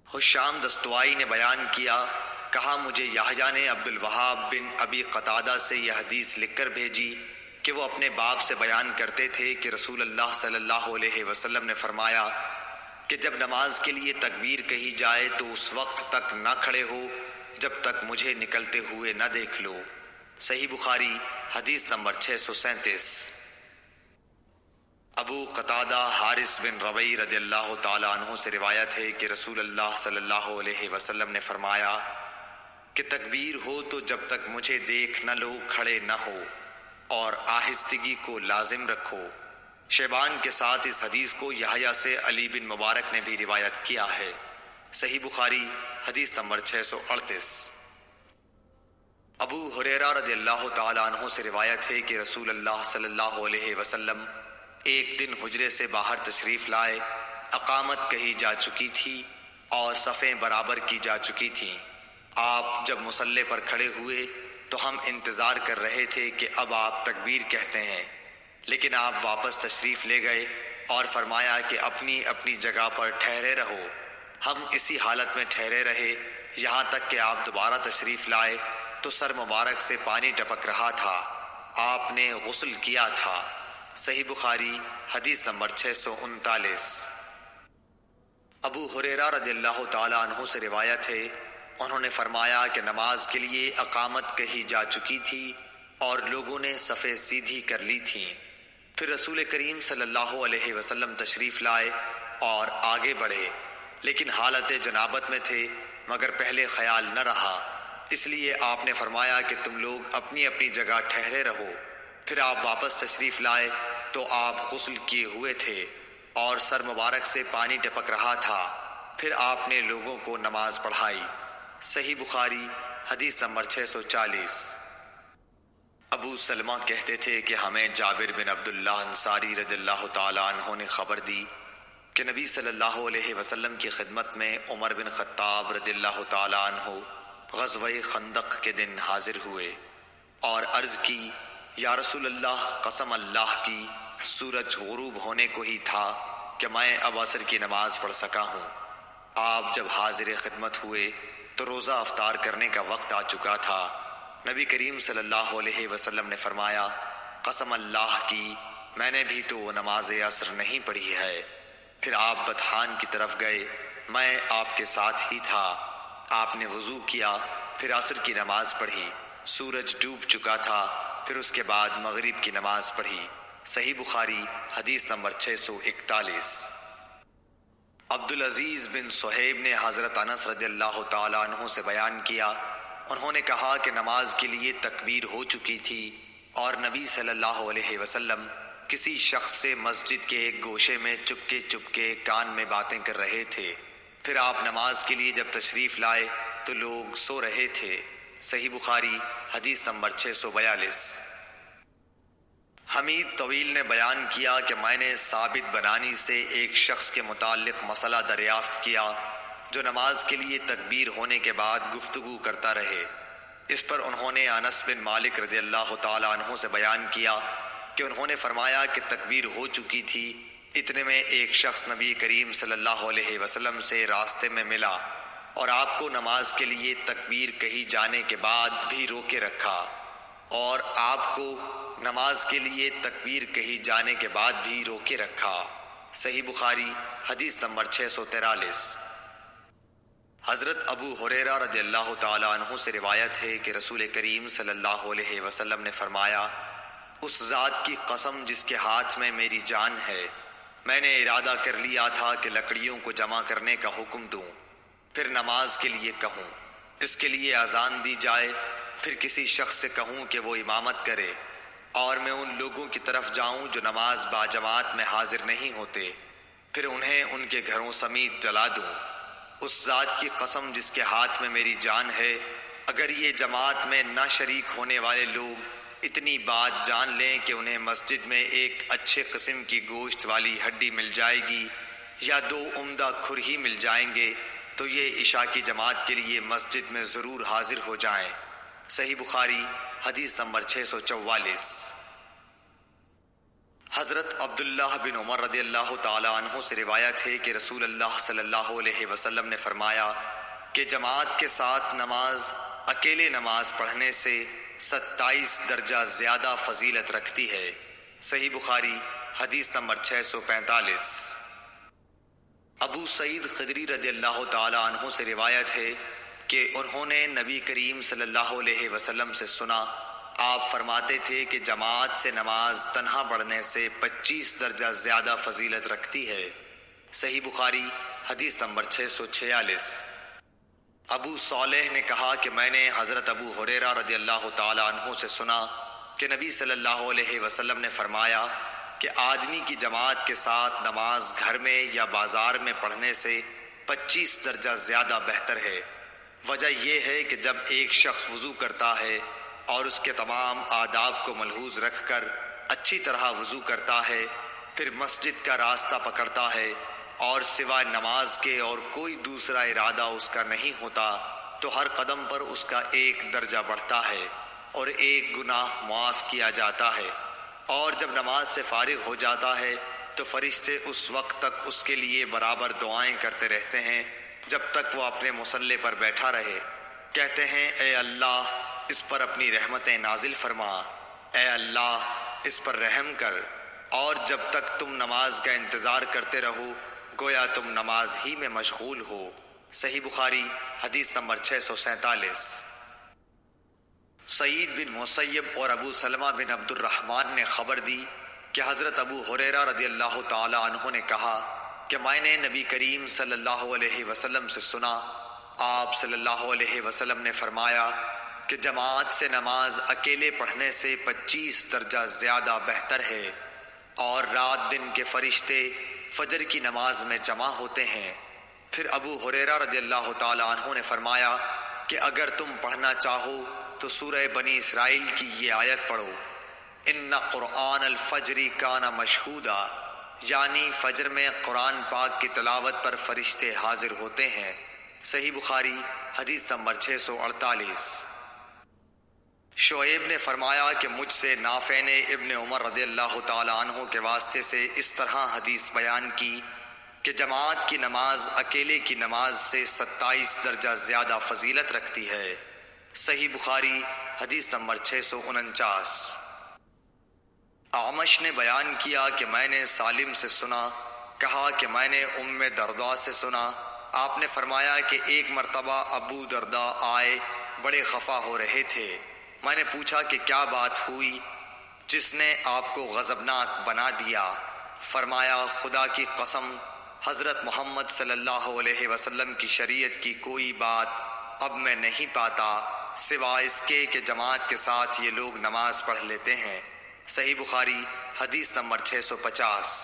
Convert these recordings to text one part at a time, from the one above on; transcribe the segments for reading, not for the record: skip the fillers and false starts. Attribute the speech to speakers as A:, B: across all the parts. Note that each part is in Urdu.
A: حشام دستوائی نے بیان کیا، کہا مجھے یحییٰ نے عبد الوہاب بن ابی قتادہ سے یہ حدیث لکھ کر بھیجی کہ وہ اپنے باپ سے بیان کرتے تھے کہ رسول اللہ صلی اللہ علیہ وسلم نے فرمایا کہ جب نماز کے لیے تکبیر کہی جائے تو اس وقت تک نہ کھڑے ہو جب تک مجھے نکلتے ہوئے نہ دیکھ لو۔ صحیح بخاری حدیث نمبر 637۔ ابو قتادہ حارث بن ربیع رضی اللہ تعالیٰ عنہ سے روایت ہے کہ رسول اللہ صلی اللہ علیہ وسلم نے فرمایا کہ تکبیر ہو تو جب تک مجھے دیکھ نہ لو کھڑے نہ ہو اور آہستگی کو لازم رکھو۔ شیبان کے ساتھ اس حدیث کو یحییٰ سے علی بن مبارک نے بھی روایت کیا ہے۔ صحیح بخاری حدیث نمبر 638۔ ابو ہریرہ رضی اللہ تعالیٰ عنہ سے روایت ہے کہ رسول اللہ صلی اللہ علیہ وسلم ایک دن حجرے سے باہر تشریف لائے، اقامت کہی جا چکی تھی اور صفیں برابر کی جا چکی تھیں۔ آپ جب مصلی پر کھڑے ہوئے تو ہم انتظار کر رہے تھے کہ اب آپ تکبیر کہتے ہیں، لیکن آپ واپس تشریف لے گئے اور فرمایا کہ اپنی اپنی جگہ پر ٹھہرے رہو۔ ہم اسی حالت میں ٹھہرے رہے یہاں تک کہ آپ دوبارہ تشریف لائے تو سر مبارک سے پانی ٹپک رہا تھا، آپ نے غسل کیا تھا۔ صحیح بخاری حدیث نمبر 639۔ ابو ہریرہ رضی اللہ تعالیٰ عنہ سے روایت ہے، انہوں نے فرمایا کہ نماز کے لیے اقامت کہی جا چکی تھی اور لوگوں نے صفیں سیدھی کر لی تھیں۔ پھر رسول کریم صلی اللہ علیہ وسلم تشریف لائے اور آگے بڑھے، لیکن حالت جنابت میں تھے، مگر پہلے خیال نہ رہا، اس لیے آپ نے فرمایا کہ تم لوگ اپنی اپنی جگہ ٹھہرے رہو۔ پھر آپ واپس تشریف لائے تو آپ غسل کیے ہوئے تھے اور سر مبارک سے پانی ٹپک رہا تھا۔ پھر آپ نے لوگوں کو نماز پڑھائی۔ صحیح بخاری حدیث نمبر 640۔ ابو سلمہ کہتے تھے کہ ہمیں جابر بن عبداللہ انصاری رضی اللہ تعالیٰ عنہ نے خبر دی کہ نبی صلی اللہ علیہ وسلم کی خدمت میں عمر بن خطاب رضی اللہ تعالیٰ عنہ غزوہ خندق کے دن حاضر ہوئے اور عرض کی، یا رسول اللہ، قسم اللہ کی سورج غروب ہونے کو ہی تھا کہ میں اب عصر کی نماز پڑھ سکا ہوں۔ آپ جب حاضر خدمت ہوئے تو روزہ افطار کرنے کا وقت آ چکا تھا۔ نبی کریم صلی اللہ علیہ وسلم نے فرمایا، قسم اللہ کی میں نے بھی تو نماز عصر نہیں پڑھی ہے۔ پھر آپ بطحان کی طرف گئے، میں آپ کے ساتھ ہی تھا۔ آپ نے وضو کیا، پھر عصر کی نماز پڑھی، سورج ڈوب چکا تھا، پھر اس کے بعد مغرب کی نماز پڑھی۔ صحیح بخاری حدیث نمبر 641۔ عبدالعزیز بن صہیب نے حضرت انس رضی اللہ تعالیٰ عنہ سے بیان کیا، انہوں نے کہا کہ نماز کے لیے تکبیر ہو چکی تھی اور نبی صلی اللہ علیہ وسلم کسی شخص سے مسجد کے ایک گوشے میں چپکے چپکے کان میں باتیں کر رہے تھے۔ پھر آپ نماز کے لیے جب تشریف لائے تو لوگ سو رہے تھے۔ صحیح بخاری حدیث نمبر 642۔ حمید طویل نے بیان کیا کہ میں نے ثابت بنانی سے ایک شخص کے متعلق مسئلہ دریافت کیا جو نماز کے لیے تکبیر ہونے کے بعد گفتگو کرتا رہے۔ اس پر انہوں نے انس بن مالک رضی اللہ تعالیٰ عنہ سے بیان کیا کہ انہوں نے فرمایا کہ تکبیر ہو چکی تھی، اتنے میں ایک شخص نبی کریم صلی اللہ علیہ وسلم سے راستے میں ملا اور آپ کو نماز کے لیے تکبیر کہی جانے کے بعد بھی روکے رکھا، اور آپ کو نماز کے لیے تکبیر کہی جانے کے بعد بھی روکے رکھا۔ صحیح بخاری حدیث نمبر 643۔ حضرت ابو ہریرہ رضی اللہ تعالیٰ عنہ سے روایت ہے کہ رسول کریم صلی اللہ علیہ وسلم نے فرمایا، اس ذات کی قسم جس کے ہاتھ میں میری جان ہے، میں نے ارادہ کر لیا تھا کہ لکڑیوں کو جمع کرنے کا حکم دوں، پھر نماز کے لیے کہوں، اس کے لیے اذان دی جائے، پھر کسی شخص سے کہوں کہ وہ امامت کرے، اور میں ان لوگوں کی طرف جاؤں جو نماز باجماعت میں حاضر نہیں ہوتے، پھر انہیں ان کے گھروں سمیت جلا دوں۔ اس ذات کی قسم جس کے ہاتھ میں میری جان ہے، اگر یہ جماعت میں نہ شریک ہونے والے لوگ اتنی بات جان لیں کہ انہیں مسجد میں ایک اچھے قسم کی گوشت والی ہڈی مل جائے گی یا 2 عمدہ کھر ہی مل جائیں گے، تو یہ عشاء کی جماعت کے لیے مسجد میں ضرور حاضر ہو جائیں۔ صحیح بخاری حدیث نمبر 644۔ حضرت عبداللہ بن عمر رضی اللہ تعالی عنہ سے روایت ہے کہ رسول اللہ صلی اللہ علیہ وسلم نے فرمایا کہ جماعت کے ساتھ نماز اکیلے نماز پڑھنے سے 27 درجہ زیادہ فضیلت رکھتی ہے۔ صحیح بخاری حدیث نمبر 645۔ ابو سعید خدری رضی اللہ تعالی عنہ سے روایت ہے کہ انہوں نے نبی کریم صلی اللہ علیہ وسلم سے سنا، آپ فرماتے تھے کہ جماعت سے نماز تنہا پڑھنے سے 25 درجہ زیادہ فضیلت رکھتی ہے۔ صحیح بخاری حدیث نمبر 646۔ ابو صالح نے کہا کہ میں نے حضرت ابو ہریرہ رضی اللہ تعالی عنہ سے سنا کہ نبی صلی اللہ علیہ وسلم نے فرمایا کہ آدمی کی جماعت کے ساتھ نماز گھر میں یا بازار میں پڑھنے سے 25 درجہ زیادہ بہتر ہے۔ وجہ یہ ہے کہ جب ایک شخص وضو کرتا ہے اور اس کے تمام آداب کو ملحوظ رکھ کر اچھی طرح وضو کرتا ہے، پھر مسجد کا راستہ پکڑتا ہے اور سوائے نماز کے اور کوئی دوسرا ارادہ اس کا نہیں ہوتا، تو ہر قدم پر اس کا ایک درجہ بڑھتا ہے اور ایک گناہ معاف کیا جاتا ہے، اور جب نماز سے فارغ ہو جاتا ہے تو فرشتے اس وقت تک اس کے لیے برابر دعائیں کرتے رہتے ہیں جب تک وہ اپنے مصلی پر بیٹھا رہے، کہتے ہیں اے اللہ اس پر اپنی رحمتیں نازل فرما، اے اللہ اس پر رحم کر، اور جب تک تم نماز کا انتظار کرتے رہو گویا تم نماز ہی میں مشغول ہو۔ صحیح بخاری حدیث نمبر 647۔ سعید بن مسیب اور ابو سلمہ بن عبد الرحمن نے خبر دی کہ حضرت ابو ہریرہ رضی اللہ تعالی عنہ نے کہا کہ میں نے نبی کریم صلی اللہ علیہ وسلم سے سنا، آپ صلی اللہ علیہ وسلم نے فرمایا کہ جماعت سے نماز اکیلے پڑھنے سے 25 درجہ زیادہ بہتر ہے، اور رات دن کے فرشتے فجر کی نماز میں جمع ہوتے ہیں۔ پھر ابو ہریرہ رضی اللہ تعالی عنہ نے فرمایا کہ اگر تم پڑھنا چاہو تو سورہ بنی اسرائیل کی یہ آیت پڑھو، ان قرآن الفجر کان مشہودا، یعنی فجر میں قرآن پاک کی تلاوت پر فرشتے حاضر ہوتے ہیں۔ صحیح بخاری حدیث نمبر 648۔ شعیب نے فرمایا کہ مجھ سے نافع نے ابن عمر رضی اللہ تعالی عنہ کے واسطے سے اس طرح حدیث بیان کی کہ جماعت کی نماز اکیلے کی نماز سے 27 درجہ زیادہ فضیلت رکھتی ہے۔ صحیح بخاری حدیث نمبر 649۔ اعمش نے بیان کیا کہ میں نے سالم سے سنا، کہا کہ میں نے ام درداء سے سنا، آپ نے فرمایا کہ ایک مرتبہ ابو درداء آئے، بڑے خفا ہو رہے تھے۔ میں نے پوچھا کہ کیا بات ہوئی جس نے آپ کو غضبناک بنا دیا؟ فرمایا خدا کی قسم حضرت محمد صلی اللہ علیہ وسلم کی شریعت کی کوئی بات اب میں نہیں پاتا سوائے اس کے کہ جماعت کے ساتھ یہ لوگ نماز پڑھ لیتے ہیں۔ صحیح بخاری حدیث نمبر 650۔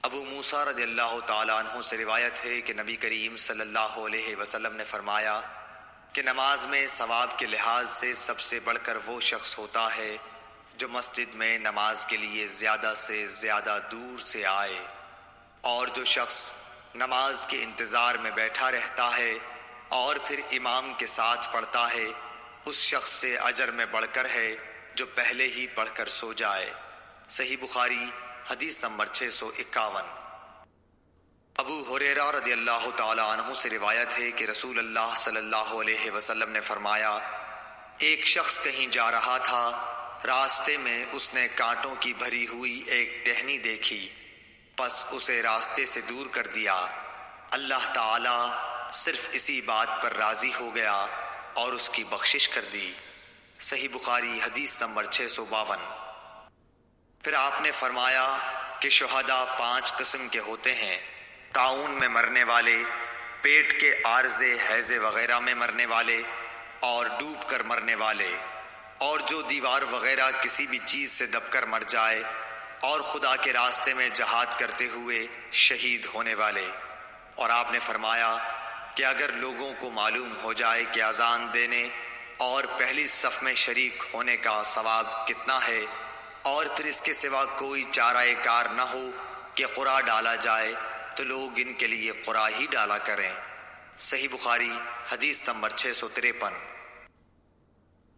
A: ابو موسیٰ رضی اللہ تعالی عنہ سے روایت ہے کہ نبی کریم صلی اللہ علیہ وسلم نے فرمایا کہ نماز میں ثواب کے لحاظ سے سب سے بڑھ کر وہ شخص ہوتا ہے جو مسجد میں نماز کے لیے زیادہ سے زیادہ دور سے آئے، اور جو شخص نماز کے انتظار میں بیٹھا رہتا ہے اور پھر امام کے ساتھ پڑھتا ہے، اس شخص سے اجر میں بڑھ کر ہے جو پہلے ہی پڑھ کر سو جائے۔ صحیح بخاری حدیث نمبر 651۔ ابو ہریرہ رضی اللہ تعالی عنہ سے روایت ہے کہ رسول اللہ صلی اللہ علیہ وسلم نے فرمایا ایک شخص کہیں جا رہا تھا، راستے میں اس نے کانٹوں کی بھری ہوئی ایک ٹہنی دیکھی، پس اسے راستے سے دور کر دیا۔ اللہ تعالی صرف اسی بات پر راضی ہو گیا اور اس کی بخشش کر دی۔ صحیح بخاری حدیث نمبر 652۔ پھر آپ نے فرمایا کہ شہداء 5 قسم کے ہوتے ہیں: طاعون میں مرنے والے، پیٹ کے عارضے ہیضے وغیرہ میں مرنے والے، اور ڈوب کر مرنے والے، اور جو دیوار وغیرہ کسی بھی چیز سے دب کر مر جائے، اور خدا کے راستے میں جہاد کرتے ہوئے شہید ہونے والے۔ اور آپ نے فرمایا کہ اگر لوگوں کو معلوم ہو جائے کہ اذان دینے اور پہلی صف میں شریک ہونے کا ثواب کتنا ہے، اور پھر اس کے سوا کوئی چارہ کار نہ ہو کہ قرعہ ڈالا جائے، تو لوگ ان کے لیے قرعہ ہی ڈالا کریں۔ صحیح بخاری حدیث نمبر 653۔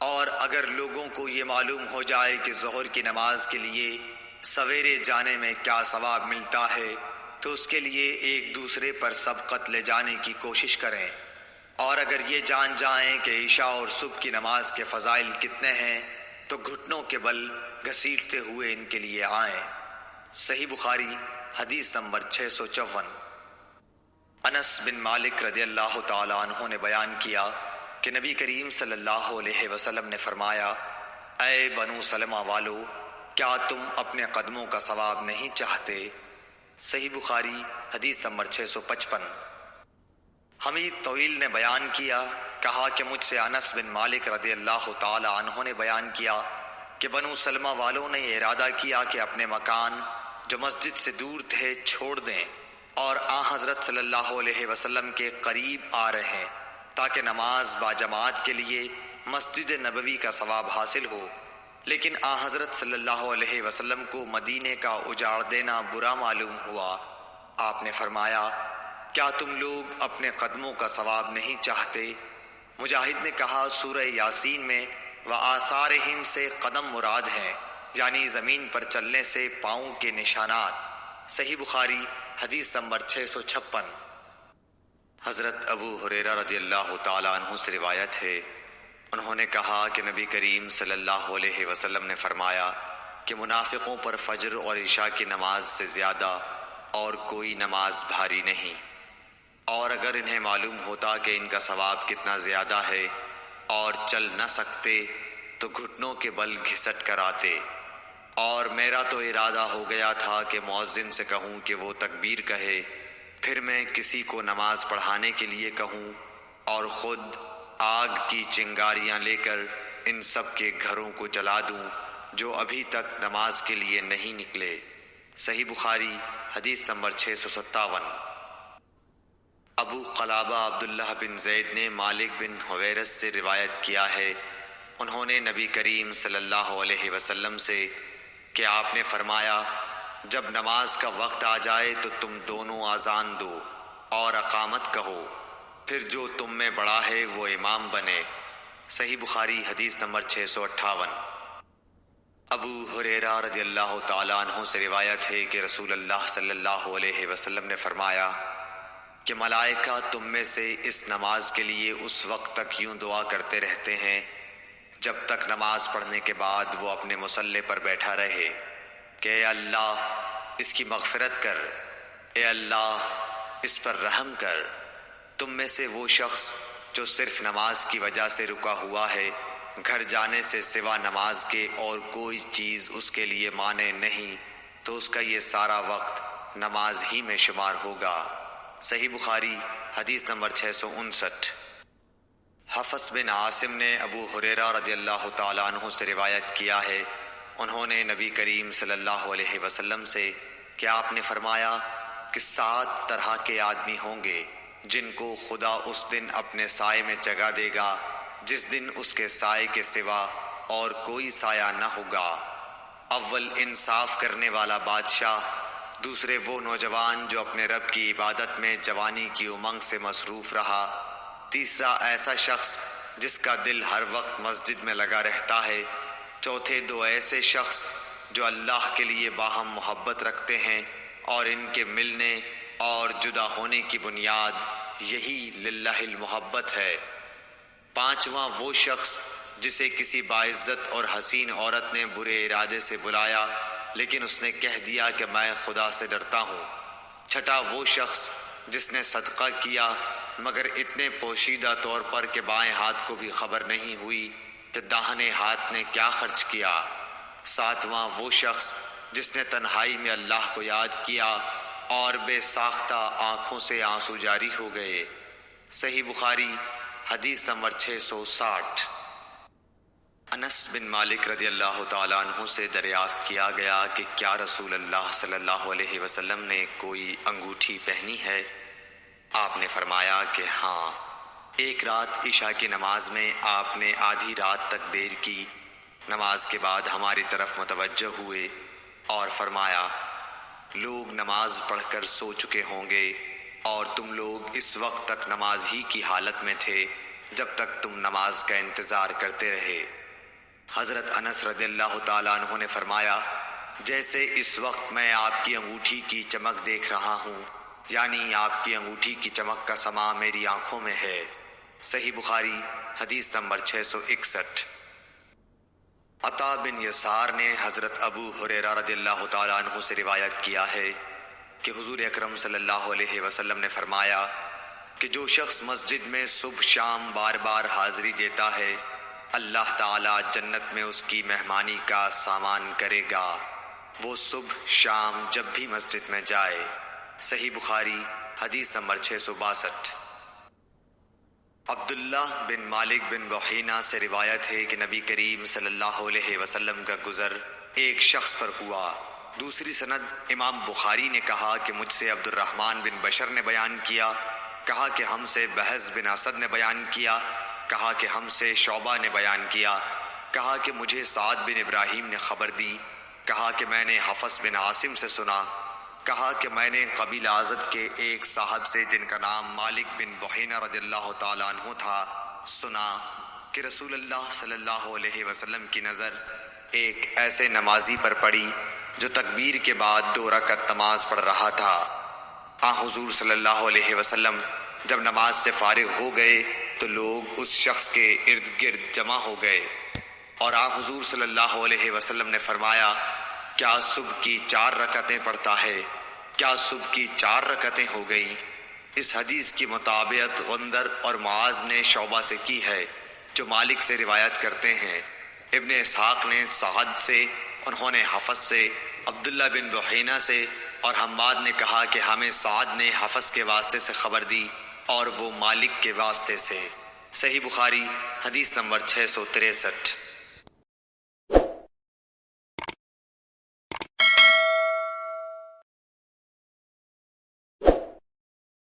A: اور اگر لوگوں کو یہ معلوم ہو جائے کہ ظہر کی نماز کے لیے سویرے جانے میں کیا ثواب ملتا ہے تو اس کے لیے ایک دوسرے پر سبقت لے جانے کی کوشش کریں، اور اگر یہ جان جائیں کہ عشاء اور صبح کی نماز کے فضائل کتنے ہیں تو گھٹنوں کے بل گھسیٹتے ہوئے ان کے لیے آئیں۔ صحیح بخاری حدیث نمبر 654۔ انس بن مالک رضی اللہ تعالی عنہ نے بیان کیا کہ نبی کریم صلی اللہ علیہ وسلم نے فرمایا، اے بنو سلمہ والو، کیا تم اپنے قدموں کا ثواب نہیں چاہتے؟ صحیح بخاری حدیث نمبر 655۔ حمید طویل نے بیان کیا، کہا کہ مجھ سے انس بن مالک رضی اللہ تعالی عنہ نے بیان کیا کہ بنو سلمہ والوں نے یہ ارادہ کیا کہ اپنے مکان جو مسجد سے دور تھے چھوڑ دیں اور حضرت صلی اللہ علیہ وسلم کے قریب آ رہے ہیں تاکہ نماز باجماعت کے لیے مسجد نبوی کا ثواب حاصل ہو، لیکن حضرت صلی اللہ علیہ وسلم کو مدینے کا اجاڑ دینا برا معلوم ہوا۔ آپ نے فرمایا، کیا تم لوگ اپنے قدموں کا ثواب نہیں چاہتے؟ مجاہد نے کہا، سورہ یاسین میں وآثارہم سے قدم مراد ہیں، یعنی زمین پر چلنے سے پاؤں کے نشانات۔ صحیح بخاری حدیث نمبر 656۔ حضرت ابو ہریرہ رضی اللہ تعالی عنہ سے روایت ہے، انہوں نے کہا کہ نبی کریم صلی اللہ علیہ وسلم نے فرمایا کہ منافقوں پر فجر اور عشاء کی نماز سے زیادہ اور کوئی نماز بھاری نہیں، اور اگر انہیں معلوم ہوتا کہ ان کا ثواب کتنا زیادہ ہے اور چل نہ سکتے تو گھٹنوں کے بل گھسٹ کر آتے، اور میرا تو ارادہ ہو گیا تھا کہ مؤذن سے کہوں کہ وہ تکبیر کہے، پھر میں کسی کو نماز پڑھانے کے لیے کہوں اور خود آگ کی چنگاریاں لے کر ان سب کے گھروں کو جلا دوں جو ابھی تک نماز کے لیے نہیں نکلے۔ صحیح بخاری حدیث نمبر 657۔ ابو قلابہ عبداللہ بن زید نے مالک بن حویرث سے روایت کیا ہے، انہوں نے نبی کریم صلی اللہ علیہ وسلم سے کہ آپ نے فرمایا، جب نماز کا وقت آ جائے تو تم دونوں اذان دو اور اقامت کہو، پھر جو تم میں بڑا ہے وہ امام بنے۔ صحیح بخاری حدیث نمبر 658۔ ابو ہریرہ رضی اللہ تعالیٰ عنہ سے روایت ہے کہ رسول اللہ صلی اللہ علیہ وسلم نے فرمایا کہ ملائکہ تم میں سے اس نماز کے لیے اس وقت تک یوں دعا کرتے رہتے ہیں جب تک نماز پڑھنے کے بعد وہ اپنے مصلی پر بیٹھا رہے کہ اے اللہ اس کی مغفرت کر، اے اللہ اس پر رحم کر۔ تم میں سے وہ شخص جو صرف نماز کی وجہ سے رکا ہوا ہے، گھر جانے سے سوا نماز کے اور کوئی چیز اس کے لیے مانع نہیں، تو اس کا یہ سارا وقت نماز ہی میں شمار ہوگا۔ صحیح بخاری حدیث نمبر 659۔ حفص بن عاصم نے ابو ہریرہ رضی اللہ تعالیٰ عنہ سے روایت کیا ہے، انہوں نے نبی کریم صلی اللہ علیہ وسلم سے کہ آپ نے فرمایا کہ 7 طرح کے آدمی ہوں گے جن کو خدا اس دن اپنے سائے میں جگہ دے گا جس دن اس کے سائے کے سوا اور کوئی سایہ نہ ہوگا۔ اول انصاف کرنے والا بادشاہ، دوسرے وہ نوجوان جو اپنے رب کی عبادت میں جوانی کی امنگ سے مصروف رہا، تیسرا ایسا شخص جس کا دل ہر وقت مسجد میں لگا رہتا ہے، چوتھے 2 ایسے شخص جو اللہ کے لیے باہم محبت رکھتے ہیں اور ان کے ملنے اور جدا ہونے کی بنیاد یہی للہ المحبت ہے، پانچواں وہ شخص جسے کسی باعزت اور حسین عورت نے برے ارادے سے بلایا لیکن اس نے کہہ دیا کہ میں خدا سے ڈرتا ہوں، چھٹا وہ شخص جس نے صدقہ کیا مگر اتنے پوشیدہ طور پر کہ بائیں ہاتھ کو بھی خبر نہیں ہوئی کہ داہنے ہاتھ نے کیا خرچ کیا، ساتواں وہ شخص جس نے تنہائی میں اللہ کو یاد کیا اور بے ساختہ آنکھوں سے آنسو جاری ہو گئے۔ صحیح بخاری حدیث نمبر 660۔ انس بن مالک رضی اللہ تعالیٰ عنہ سے دریافت کیا گیا کہ کیا رسول اللہ صلی اللہ علیہ وسلم نے کوئی انگوٹھی پہنی ہے؟ آپ نے فرمایا کہ ہاں، ایک رات عشاء کی نماز میں آپ نے آدھی رات تک دیر کی، نماز کے بعد ہماری طرف متوجہ ہوئے اور فرمایا، لوگ نماز پڑھ کر سو چکے ہوں گے اور تم لوگ اس وقت تک نماز ہی کی حالت میں تھے جب تک تم نماز کا انتظار کرتے رہے۔ حضرت انس رضی اللہ تعالیٰ عنہ نے فرمایا جیسے اس وقت میں آپ کی انگوٹھی کی چمک دیکھ رہا ہوں، یعنی آپ کی انگوٹھی کی چمک کا سما میری آنکھوں میں ہے۔ صحیح بخاری حدیث نمبر 661۔ عطا بن یسار نے حضرت ابو ہریرہ رضی اللہ تعالیٰ عنہ سے روایت کیا ہے کہ حضور اکرم صلی اللہ علیہ وسلم نے فرمایا کہ جو شخص مسجد میں صبح شام بار بار حاضری دیتا ہے، اللہ تعالیٰ جنت میں اس کی مہمانی کا سامان کرے گا، وہ صبح شام جب بھی مسجد میں جائے۔ صحیح بخاری حدیث نمبر 662۔ عبداللہ بن مالک بن بحینہ سے روایت ہے کہ نبی کریم صلی اللہ علیہ وسلم کا گزر ایک شخص پر ہوا۔ دوسری سند امام بخاری نے کہا کہ مجھ سے عبد الرحمن بن بشر نے بیان کیا، کہا کہ ہم سے بہز بن اسد نے بیان کیا، کہا کہ ہم سے شعبہ نے بیان کیا، کہا کہ مجھے سعد بن ابراہیم نے خبر دی، کہا کہ میں نے حفص بن عاصم سے سنا، کہا کہ میں نے قبیلہ ازد کے ایک صاحب سے جن کا نام مالک بن بحینہ رضی اللہ تعالیٰ عنہ تھا سنا کہ رسول اللہ صلی اللہ علیہ وسلم کی نظر ایک ایسے نمازی پر پڑی جو تکبیر کے بعد 2 رکعت نماز پڑھ رہا تھا۔ حضور صلی اللہ علیہ وسلم جب نماز سے فارغ ہو گئے تو لوگ اس شخص کے ارد گرد جمع ہو گئے، اور حضور صلی اللہ علیہ وسلم نے فرمایا، کیا صبح کی 4 رکعتیں پڑھتا ہے؟ کیا صبح کی 4 رکعتیں ہو گئیں؟ اس حدیث کی مطابقت غندر اور معاذ نے شعبہ سے کی ہے، جو مالک سے روایت کرتے ہیں۔ ابن اسحاق نے سعد سے، انہوں نے حفص سے، عبداللہ بن بحینہ سے، اور حماد نے کہا کہ ہمیں سعد نے حفص کے واسطے سے خبر دی اور وہ مالک کے واسطے سے۔ صحیح بخاری حدیث نمبر 663۔